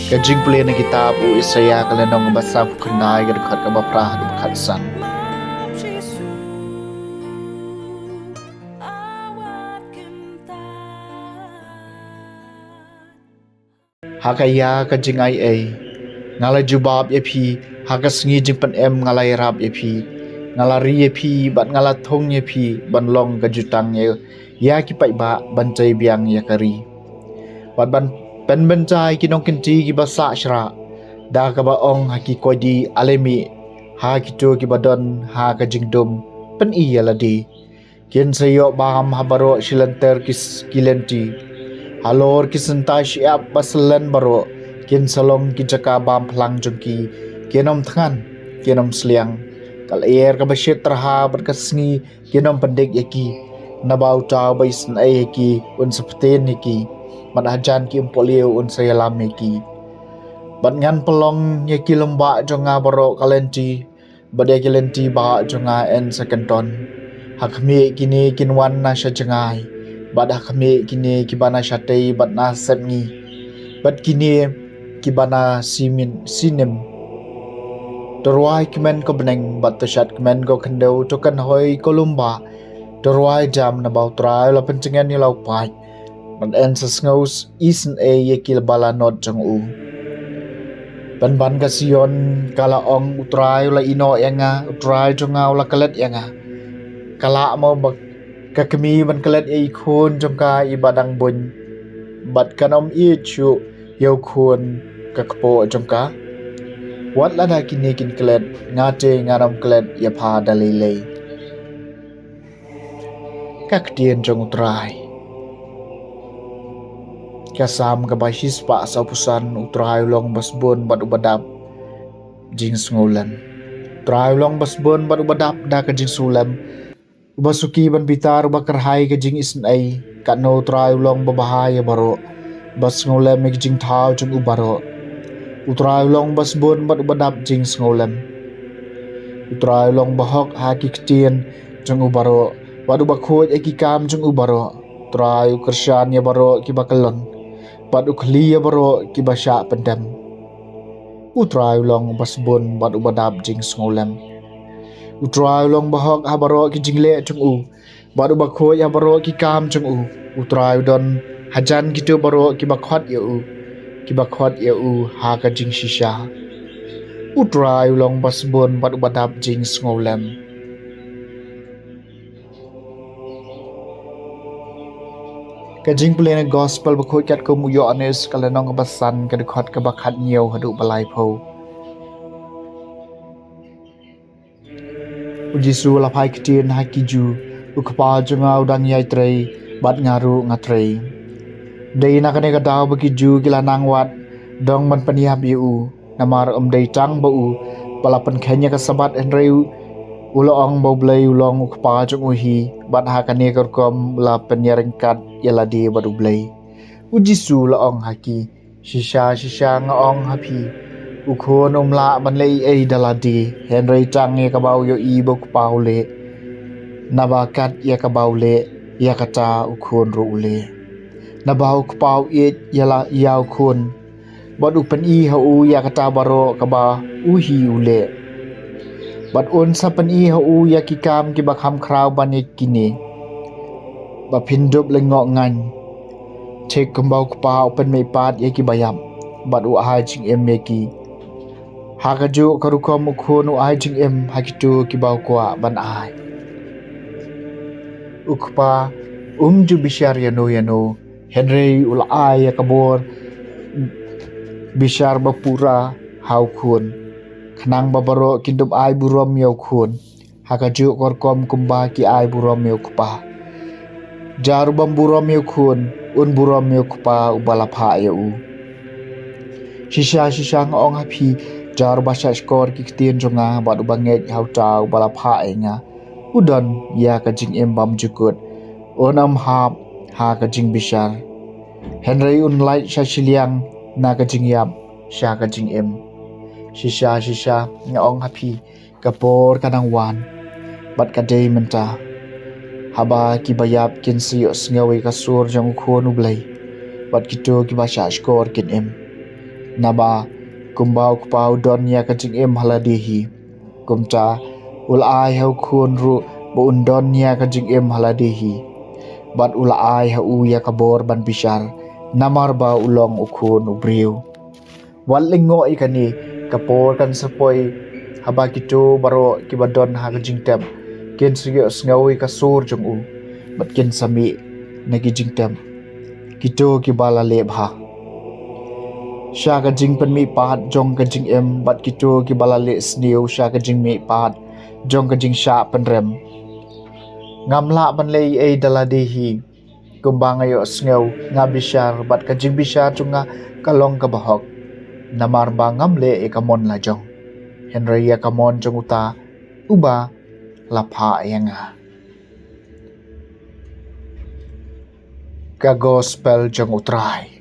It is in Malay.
Kajing puli na kitab u Isaya kalenong basa kukunay kadukhat kabaprah dukhat san. Hakaya kajing ay ngala jubab yepi hakas ngi jing pan ngalai rap yepi ngalari yepi bat ngala thong yepi ban long kajutang ye ya ki pai ba ban chai biang ya kari bat ban pen ban chai kinong kinti ki basa shra da ka ba ong haki kodi alemi ha ki to ki badon ha kajing dum pen iya ladi kin sayo baham habaro shilanter kis kilenti halor kisentai siap baslan baro kin salong ki jaka bam plang jongki kinom thangan kinom sliang kal air ka basyet terha berkasngi kinom pendek yaki nabau tau bais ai yaki un septen yaki madajan ki umpolio un sayalam yaki bat ngan pelong yaki lomba jonga baro kalenti bade kalenti ba jonga en sekenton hakmi kini kinwan na syajengai bat hakmi kini kibana syatei bat na semni bat kini kibana sinem Terwai kemen ko beneng bat tersat kemen ko kendau tokan hoi kolumba terwai jam na bau trai la pencengan ni lau pai ban en sesngaus isen yekil bala not jang u ban kasion kala ong utrai la ino yanga utrai jonga la kalet yanga kala mo bak kakemi ban kalet khon jongka ibadang bun bat kanom chu yau khon kakpo jongka wat lada kini kin klet ngate ngaram klet ya pha dalile kak tien jong utrai kasam ka bashis pa sa pusan utrai long basbon bat ubadap jing sngolan utrai long basbon bat ubadap da ka jing sulam ubasuki ban bitar bakarhai ka jing isn ai ka no utrai long babahaya baro bas ngolam ek jing thau jong ubaro Utrai long basbon bat ubadap jing sngolam Utrai long bahok haki ktien jong ubaro bat ubakhoj eki kam jong ubaro Utrai ukersyan ya baro ki bakalon bat ukhli ya baro ki basya pendam Utrai long basbon bat ubadap jing sngolam Utrai long bahok ha baro ki jingle jong u bat ubakhoj ya baro ki kam jong u Utrai don hajan gitu baro ki bakhot ya u kibakhot ya u ha ka jing shisha utrai long basbon bat ubadap jing sngolam ka jing plena gospel bakhot kat ko muyo anes kalanong basan ka dekhot ka bakhat niau hadu balai pho ujisu la phai kitien ha kiju ukpa jungau dang yai trei bat ngaru ngatrei Dei nak ne kadau bagi ju kila nangwat dong man paniap yu namar dei tang bau palapan khenya ka sabat enreu ulong bau blai ulong ukpa jong uhi bat ha kane korkom la penyerengkat yaladi badu blai ujisu la ong haki shisha ngaong hapi ukhon umla ban lei ei daladi henrei tang ye ka bau yo i bok paule nabakat ya ka baule ya kata ukhon ru ule Nabau kpau it yala yau kun bat upen i hau ya kata baro kaba uhi ule bat un sapan i hau ya kikam ki bakham krau banik kini ba pindup lengok ngan cek kembau kpau pen me pat ya ki bayam bat u ha jing em me ki ha ka ju karukom khon u ha jing em ha kitu ki bau kwa ban ai ukpa ju bisyar yano Henry ulai ya kabor bishar bapura hau khun khnang babaro kindup ai burom yau khun hakaju korkom kumba ki ai burom yau kpa jar burom yau khun un burom yau kpa ubala pha yau shisha ngong hapi jar basha skor ki ktien jonga bad ubanget hau ta ubala pha nga udon ya ka jing em bam jukut onam hap ha ka jing bishar Henry un light shashiliang na ka jing yap sha ka jing em shisha ngaong hapi kapor kanang wan bat ka day menta haba ki bayap kin siyo sngawi ka sur jang khon ublai bat kito ki basha skor kin em naba kumbau kupau don ya kajing em haladihi kumca ul ai hau khun ru bo undon ya kajing em haladihi bat ul ai hau ya kabor ban bishar namar ba ulong ukhun ubriu walingo ikani kapor kan sapoi haba kito baro kibadon ha kajing tem ken sige sngawi kasur jong u bat ken sami nagi jing tem kito kibala lebha sha ka jing pan mi pat jong ka jing em bat kito ki balale sniu sha ka jing mi pat jong ka jing sha pan rem ngamla ban lei ei dala de hi kumbang ayo sneu nga bishar bat ka jing bishar chunga kalong ka bahok namar ba ngamle e kamon la jong henry ya kamon jong uta uba lapha yanga ka gospel jong utrai